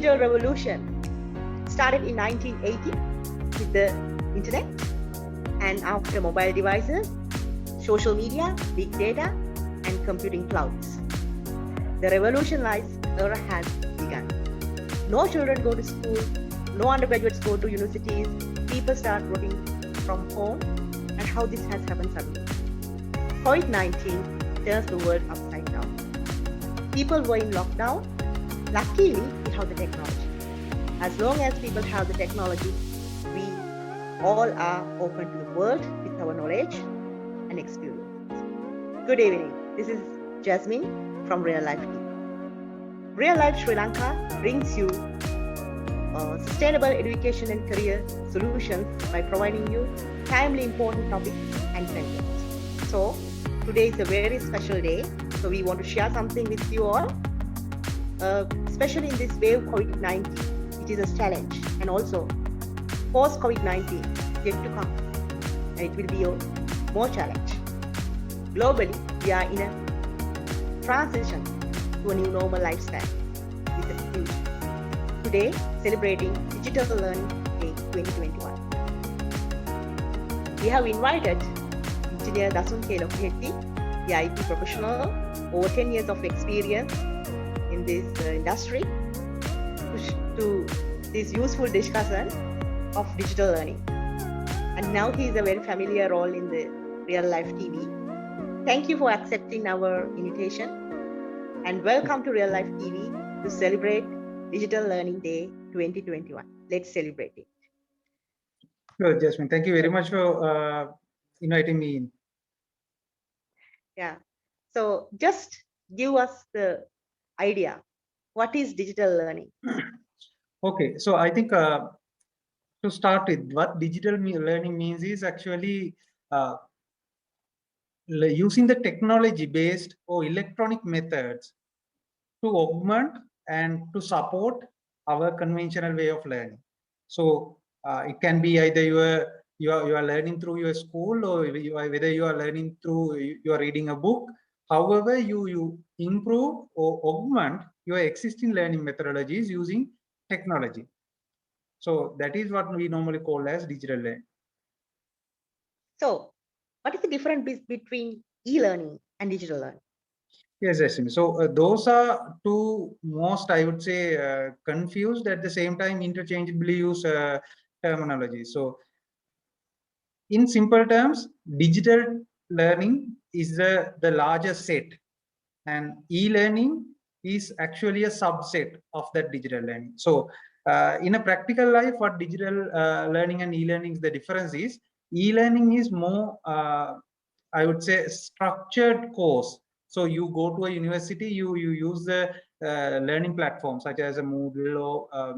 digital revolution started in 1980 with the internet, and after mobile devices, social media, big data, and computing clouds. The revolutionized era has begun. No children go to school, no undergraduates go to universities, people start working from home, and how this has happened suddenly. COVID-19 turns the world upside down. People were in lockdown. Luckily, we have the technology. As long as people have the technology, we all are open to the world with our knowledge and experience. Good evening. This is Jasmine from RealLife team. RealLife Sri Lanka brings you sustainable education and career solutions by providing you timely important topics and content. So today is a very special day. So we want to share something with you all, especially in this wave COVID-19, which is a challenge, and also post COVID-19 yet to come, and it will be a more challenge. Globally, we are in a transition to a new normal lifestyle with the future. Today, celebrating Digital Learning Day 2021. We have invited Engineer Dasun K, Lokuhetty, the IT professional, over 10 years of experience in this industry, to this useful discussion of digital learning. And now he is a very familiar role in the RealLife TV. Thank you for accepting our invitation, and welcome to RealLife TV to celebrate Digital Learning Day 2021. Let's celebrate it. Sure, Jasmine. Thank you very much for inviting me in. Yeah. So just give us the idea. What is digital learning? Okay. So I think to start with, what digital learning means is actually using the technology-based or electronic methods to augment and to support our conventional way of learning. So it can be either you are learning through your school, or whether you are learning through you are reading a book. However, you improve or augment your existing learning methodologies using technology. So that is what we normally call as digital learning. So what is the difference between e-learning and digital learning? Yes, Ashimi. So those are two most, I would say, confused at the same time interchangeably used terminology. So in simple terms, digital learning is the largest set, and e-learning is actually a subset of that digital learning. So in a practical life, what digital learning and e-learning, the difference is, e-learning is more, I would say, structured course. So you go to a university, you use the learning platform such as a Moodle or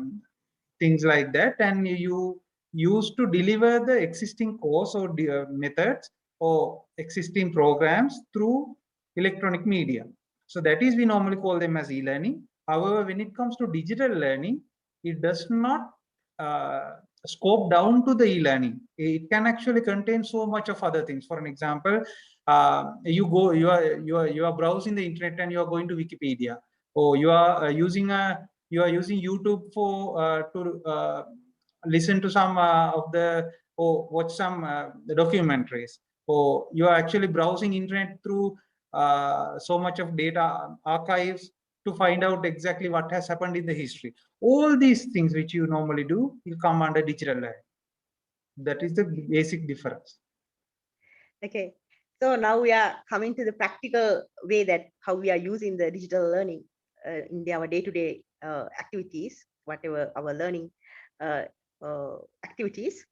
things like that, and you use to deliver the existing course or methods or existing programs through electronic media. So that is, we normally call them as e-learning. However, when it comes to digital learning, it does not scope down to the e-learning. It can actually contain so much of other things. For an example, you are browsing the internet and you are going to Wikipedia, or you are using YouTube for to listen to some of the, or watch some the documentaries, or you are actually browsing internet through so much of data archives to find out exactly what has happened in the history. All these things which you normally do will come under digital learning. That is the basic difference. Okay. So now we are coming to the practical way that how we are using the digital learning in our day-to-day activities, whatever our learning activities.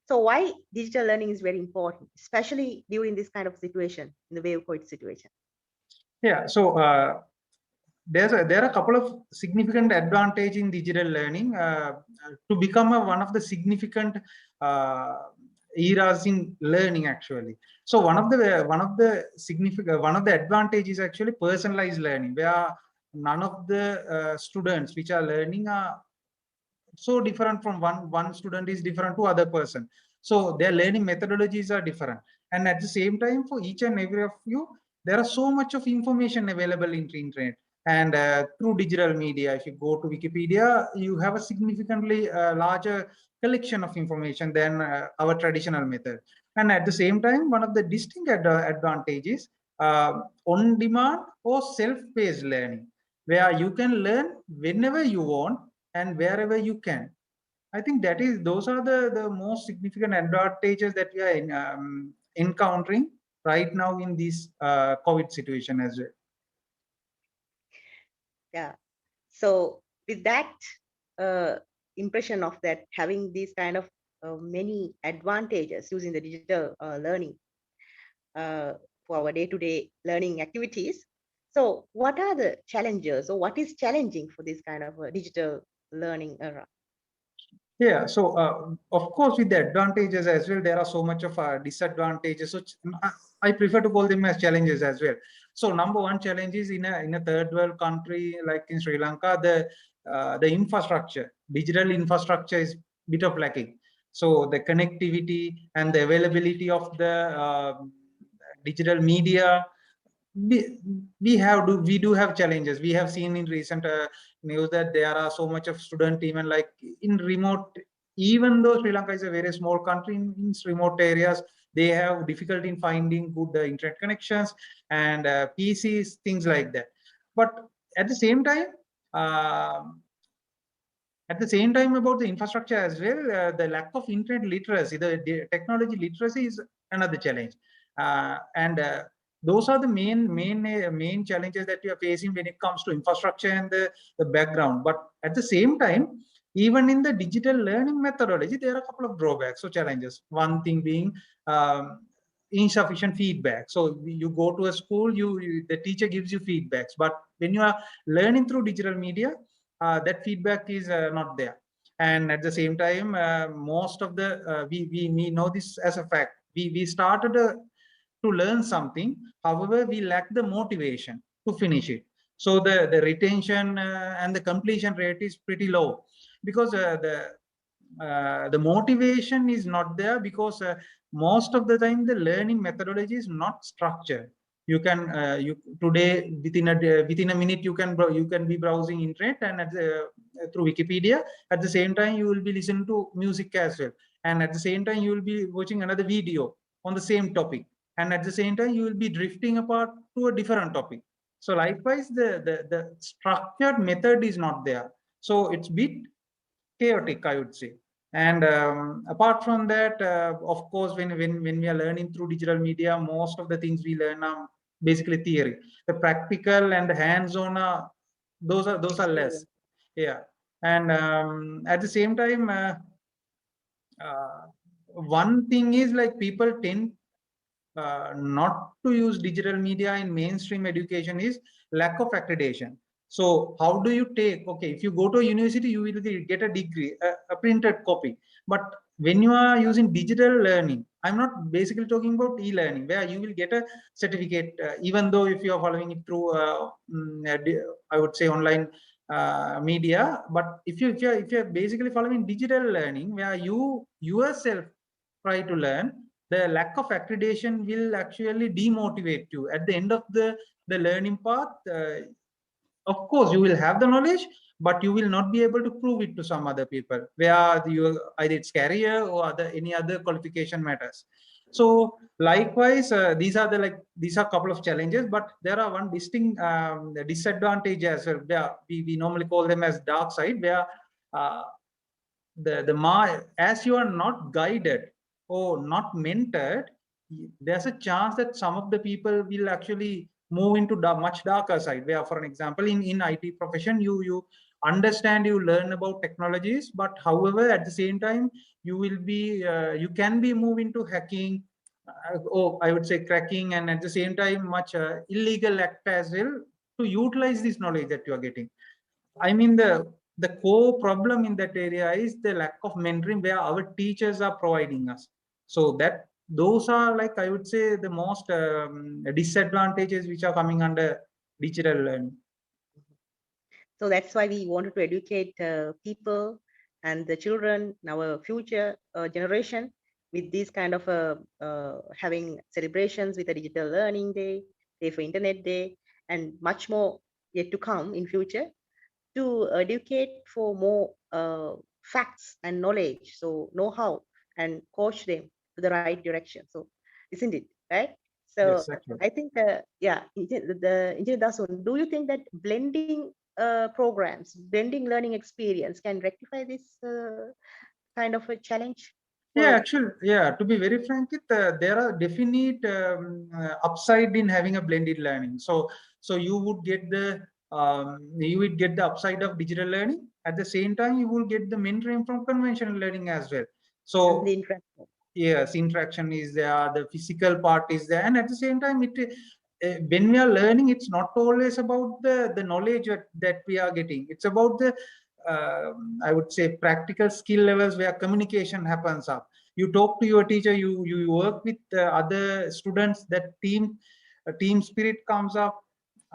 So why digital learning is very important, especially during this kind of situation, in the wave COVID situation? Yeah. So there are a couple of significant advantage in digital learning to become one of the significant eras in learning actually. So one of the advantages is actually personalized learning, where none of the students which are learning are so different from one student is different to other person. So their learning methodologies are different, and at the same time, for each and every of you, there are so much of information available in the internet. And through digital media, if you go to Wikipedia, you have a significantly larger collection of information than our traditional method. And at the same time, one of the distinct advantages, on demand or self-paced learning, where you can learn whenever you want and wherever you can. I think those are the most significant advantages that we are encountering right now in this COVID situation as well. Yeah. So with that impression of that having these kind of many advantages using the digital learning uh, for our day-to-day learning activities. So what are the challenges or what is challenging for this kind of digital learning era? Yeah, so of course, with the advantages as well, there are so much of disadvantages. So I prefer to call them as challenges as well. So number one challenge is in a third world country like in Sri Lanka, the infrastructure, digital infrastructure is bit of lacking. So the connectivity and the availability of the digital media, we, we do have challenges. We have seen in recent news that there are so much of student even like in remote, even though Sri Lanka is a very small country, in remote areas they have difficulty in finding good internet connections and PCs, things like that. But at the same time, uh, about the infrastructure as well, the lack of internet literacy, the technology literacy is another challenge. And those are the main challenges that we are facing when it comes to infrastructure and the background. But at the same time, even in the digital learning methodology, there are a couple of drawbacks or challenges. One thing being insufficient feedback. So you go to a school, the teacher gives you feedbacks, but when you are learning through digital media, that feedback is not there. And at the same time, most of the we know this as a fact. We started to learn something, however we lack the motivation to finish it. So the retention and the completion rate is pretty low, because the motivation is not there, because most of the time the learning methodology is not structured. You can you today within a minute you can be browsing internet and through Wikipedia. At the same time you will be listening to music as well, and at the same time you will be watching another video on the same topic, and at the same time you will be drifting apart to a different topic. So likewise the structured method is not there, so it's bit chaotic, I would say. And apart from that, of course, when we are learning through digital media, most of the things we learn are basically theory. The practical and the hands-on are those are less. Experience. Yeah, and at the same time, uh, one thing is like people tend not to use digital media in mainstream education is lack of accreditation. So how do you take, okay, if you go to a university, you will get a degree, a printed copy. But when you are using digital learning, I'm not basically talking about e-learning, where you will get a certificate, even though if you are following it through, I would say online media. But if you're basically following digital learning, where you yourself try to learn, the lack of accreditation will actually demotivate you at the end of the learning path. Of course you will have the knowledge, but you will not be able to prove it to some other people, where you either it's career or any other qualification matters. So likewise, these are a couple of challenges, but there are one distinct disadvantage as well, where we normally call them as dark side, where uh, as you are not guided or not mentored, there's a chance that some of the people will actually move into the much darker side, where for an example in IT profession, you understand, you learn about technologies, but however at the same time you will be you can be moved into hacking, or I would say cracking, and at the same time much illegal act as well, to utilize this knowledge that you are getting. I mean, the core problem in that area is the lack of mentoring, where our teachers are providing us. So that those are, like, I would say, the most disadvantages which are coming under digital learning. So that's why we wanted to educate people and the children, our future generation, with this kind of having celebrations with a digital learning day, day for internet day, and much more yet to come in future to educate for more facts and knowledge, so know-how, and coach them to the right direction. So, isn't it right? So, Yes, actually. I think, yeah, the Engineer Dasun, do you think that blending programs, blending learning experience can rectify this kind of a challenge Yeah, for? actually, yeah, to be very frank, there are definite upside in having a blended learning. So you would get you would get the upside of digital learning. At the same time, you will get the mentoring from conventional learning as well. And the So interaction? yes, interaction is there, the physical part is there, and at the same time, when we are learning, it's not always about the knowledge that we are getting. It's about the I would say practical skill levels where communication happens up. You talk to your teacher, you work with other students, that team spirit comes up.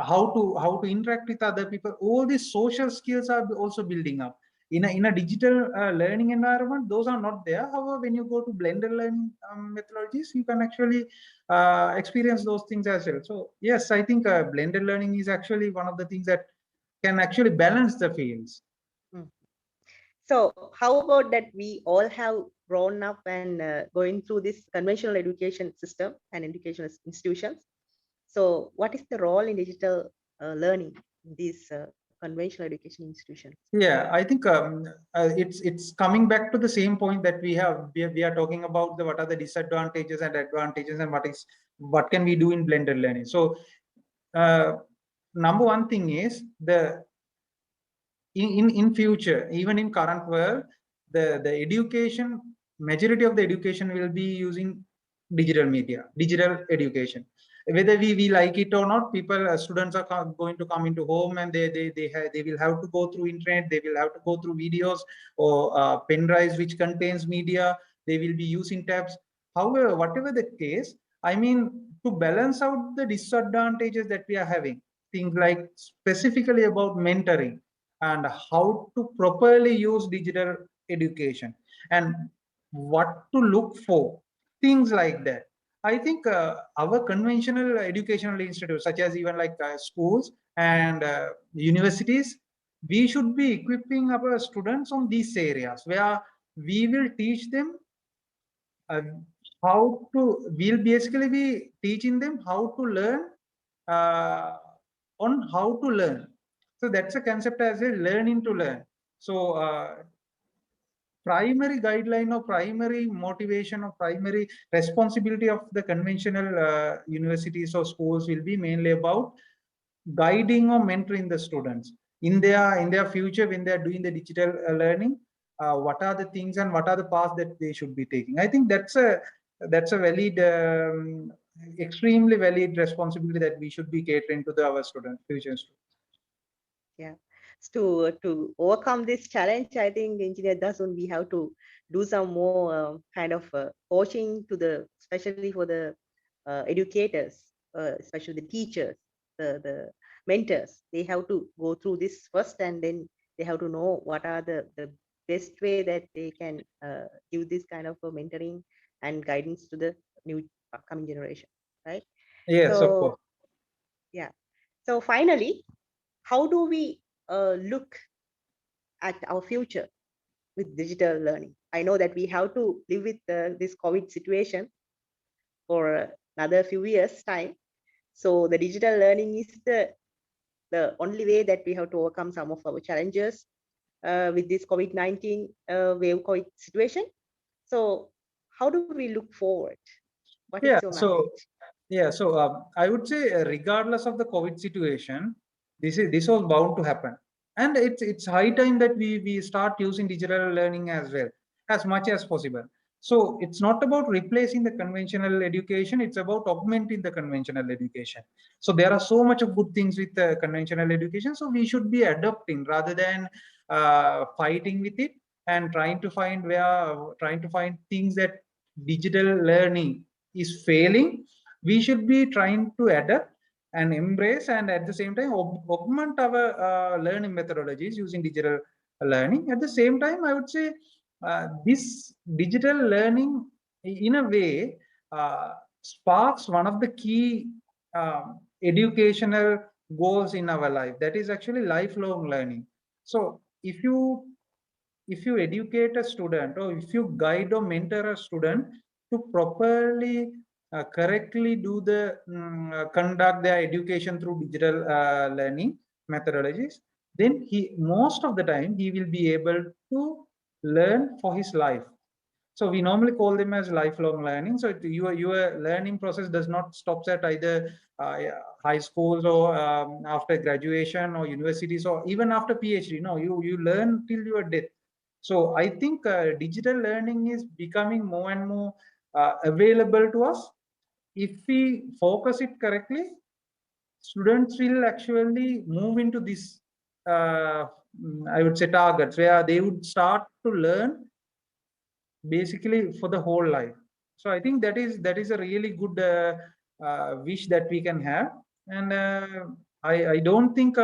How to interact with other people, all these social skills are also building up in a digital learning environment. Those are not there. However, when you go to blended learning methodologies, you can actually experience those things as well. So yes, I think blended learning is actually one of the things that can actually balance the fields. Mm. So, how about that we all have grown up and going through this conventional education system and educational institutions? So, what is the role in digital learning in these conventional education institutions? Yeah, I think it's coming back to the same point that we are talking about the what are the disadvantages and advantages, and what can we do in blended learning. So uh, number one thing is the in future, even in current world, the education, majority of the education will be using digital media, digital education. Whether we like it or not, people students are going to come into home, and they will have to go through internet, they will have to go through videos or pen drives which contains media. They will be using tabs. However, whatever the case, I mean, to balance out the disadvantages that we are having, things like specifically about mentoring and how to properly use digital education and what to look for, things like that. I think our conventional educational institutes, such as even like schools and universities, we should be equipping our students on these areas where we will teach them uh, we'll basically be teaching them how to learn uh, on how to learn. So that's a concept as a learning to learn. So primary guideline or primary motivation or primary responsibility of the conventional universities or schools will be mainly about guiding or mentoring the students in their future when they are doing the digital learning. What are the things and what are the paths that they should be taking? I think that's a valid extremely valid responsibility that we should be catering to our students, future students. Yeah. To overcome this challenge, I think Engineer Dasun, we have to do some more kind of coaching to especially for the educators, especially the teachers, the mentors. They have to go through this first, and then they have to know what are the best way that they can give this kind of mentoring and guidance to the new upcoming generation, right? Yes, of So, course. yeah. So finally, how do we look at our future with digital learning? I know that we have to live with this COVID situation for another few years' time. So the digital learning is the only way that we have to overcome some of our challenges with this COVID-19 wave COVID situation. So how do we look forward? What is Yeah, your so message? I would say regardless of the COVID situation, this was bound to happen, and it's high time that we start using digital learning as well as much as possible. So it's not about replacing the conventional education; it's about augmenting the conventional education. So there are so much of good things with conventional education, so we should be adopting rather than fighting with it and trying to find things that digital learning is failing. We should be trying to adapt and embrace, and at the same time augment our learning methodologies using digital learning. At the same time, I would say this digital learning in a way sparks one of the key educational goals in our life. That is actually lifelong learning. So if you educate a student, or if you guide or mentor a student to properly correctly do the conduct their education through digital learning methodologies, then he most of the time he will be able to learn for his life. So we normally call them as lifelong learning. So your learning process does not stop at either high schools or after graduation or universities or even after PhD. No, you learn till your death. So I think digital learning is becoming more and more available to us. If we focus it correctly, students will actually move into this, I would say, targets where they would start to learn basically for the whole life. So I think that is a really good wish that we can have. And I don't think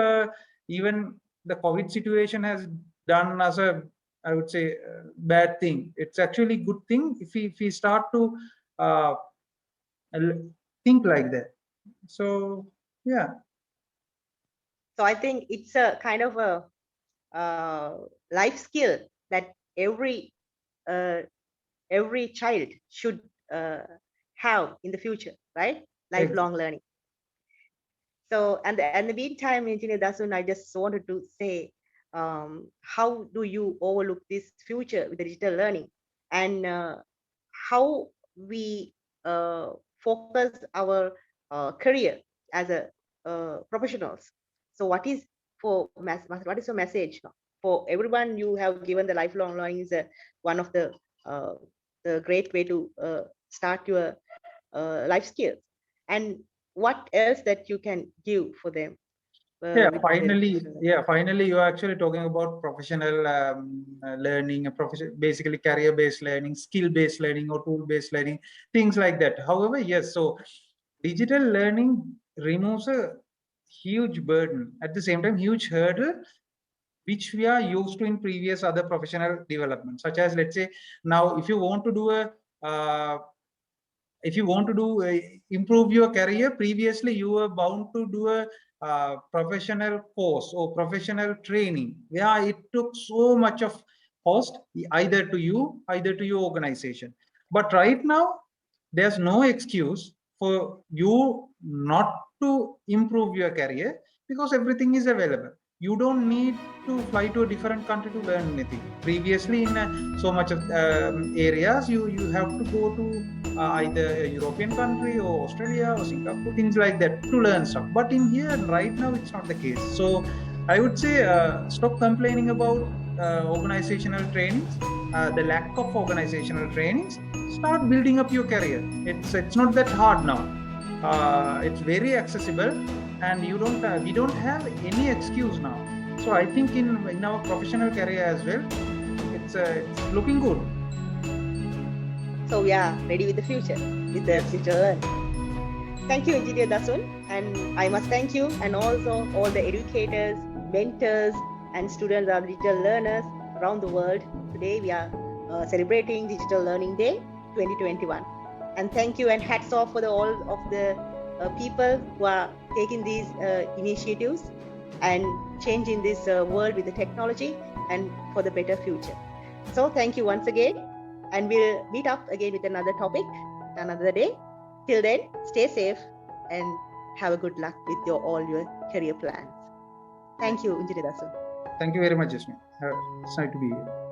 even the COVID situation has done as a, I would say, bad thing. It's actually good thing if we start to uh, think like that. So yeah. So I think it's a kind of a life skill that uh, every child should uh, have in the future, right? Ex- Lifelong learning. So, and the meantime, Engineer Dasun, I just wanted to say, how do you overlook this future with the digital learning, and how we uh, focus our career as a professionals? So, what is your message for everyone? You have given the lifelong learning is one of uh, the great way to start your life skills, and what else that you can give for them Yeah, with the finally, digital learning? yeah, finally, you're actually talking about professional learning, basically career-based learning, skill-based learning, or tool-based learning, things like that. However, yes, so digital learning removes a huge burden, at the same time, huge hurdle, which we are used to in previous other professional development, such as, let's say, now if you want to do a if you want to do improve your career, previously you were bound to do a professional course or professional training. Yeah, it took so much of cost, either to you, either to your organization. But right now there's no excuse for you not to improve your career, because everything is available. You don't need to fly to a different country to learn anything. Previously in so much of areas, you have to go to either a European country or Australia or Singapore, things like that, to learn stuff. But in here, right now, it's not the case. So I would say stop complaining about organizational trainings, the lack of organizational trainings. Start building up your career. It's not that hard now. It's very accessible, and we don't have any excuse now. So I think in our professional career as well, it's looking good. So we are ready with the future, with the Yes. digital learning. Thank you, Engineer Dasun, and I must thank you and also all the educators, mentors, and students of digital learners around the world. Today we are celebrating Digital Learning Day 2021. And thank you and hats off for all of the people who are taking these initiatives and changing this world with the technology and for the better future. So thank you once again, and we'll meet up again with another topic another day. Till then, stay safe and have a good luck with all your career plans. Thank you, Unjini Dasu. Thank you very much, Jasmine. It's nice to be here.